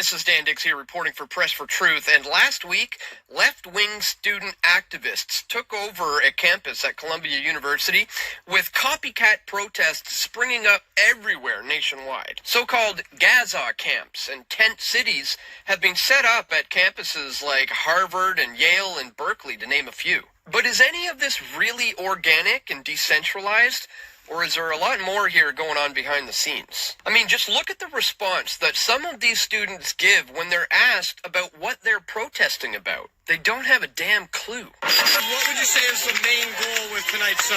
This is Dan Dix here reporting for Press for Truth, and last week, left-wing student activists took over a campus at Columbia University with copycat protests springing up everywhere nationwide. So-called Gaza camps and tent cities have been set up at campuses like Harvard and Yale and Berkeley, to name a few. But is any of this really organic and decentralized? Or is there a lot more here going on behind the scenes? I mean, just look at the response that some of these students give when they're asked about what they're protesting about. They don't have a damn clue. What would you say is the main goal with tonight's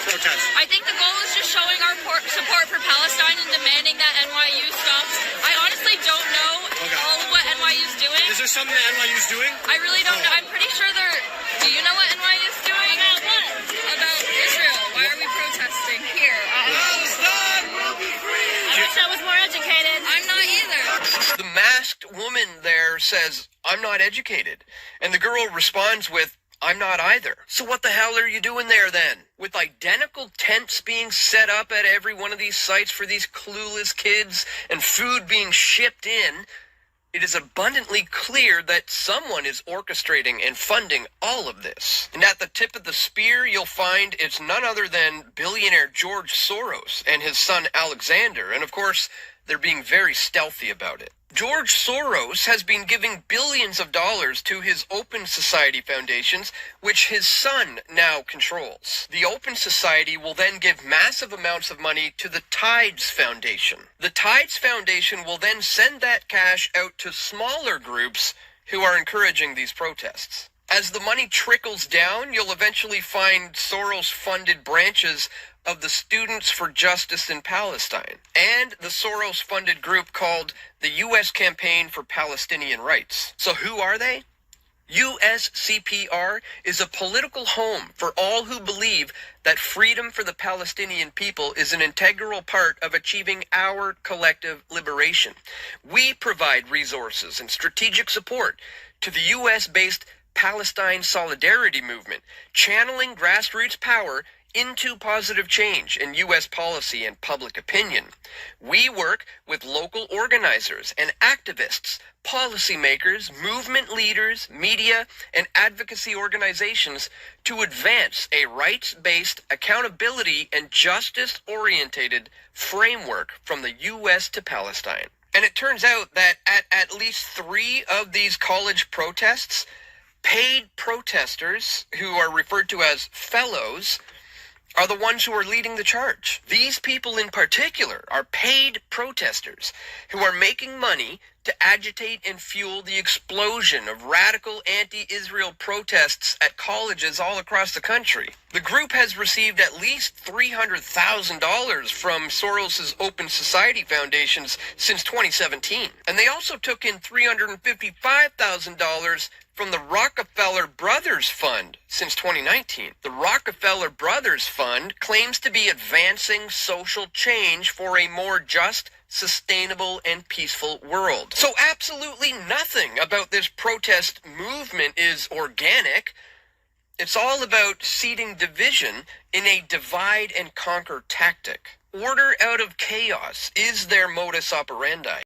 protest? I think the goal is just showing our support for Palestine and demanding that NYU stops. I honestly don't know all of what NYU's doing. Is there something that NYU's doing? I really don't know. I'm pretty sure they're... Do you know what NYU's doing? About what? About Israel. Why are we protesting here? Palestine will be free! I wish I was more educated. I'm not either. The masked woman there says, "I'm not educated." And the girl responds with, "I'm not either." So what the hell are you doing there then? With identical tents being set up at every one of these sites for these clueless kids and food being shipped in, it is abundantly clear that someone is orchestrating and funding all of this. And at the tip of the spear, you'll find it's none other than billionaire George Soros and his son Alexander. And of course, they're being very stealthy about it. George Soros has been giving billions of dollars to his Open Society foundations, which his son now controls. The Open Society will then give massive amounts of money to the Tides Foundation. The Tides Foundation will then send that cash out to smaller groups who are encouraging these protests. As the money trickles down, you'll eventually find Soros-funded branches of the Students for Justice in Palestine, and the Soros-funded group called the U.S. Campaign for Palestinian Rights. So who are they? USCPR is a political home for all who believe that freedom for the Palestinian people is an integral part of achieving our collective liberation. We provide resources and strategic support to the U.S.-based Palestine Solidarity Movement, channeling grassroots power into positive change in U.S. policy and public opinion. We work with local organizers and activists, policymakers, movement leaders, media, and advocacy organizations to advance a rights-based, accountability, and justice-oriented framework from the U.S. to Palestine. And it turns out that at least 3 of these college protests, paid protesters, who are referred to as fellows, are the ones who are leading the charge. These people in particular are paid protesters who are making money to agitate and fuel the explosion of radical anti-Israel protests at colleges all across the country. The group has received at least $300,000 from Soros's Open Society foundations since 2017. And they also took in $355,000 from the Rockefeller Brothers Fund since 2019. The Rockefeller Brothers Fund claims to be advancing social change for a more just, sustainable, and peaceful world. So absolutely nothing about this protest movement is organic. It's all about seeding division in a divide and conquer tactic. Order out of chaos is their modus operandi.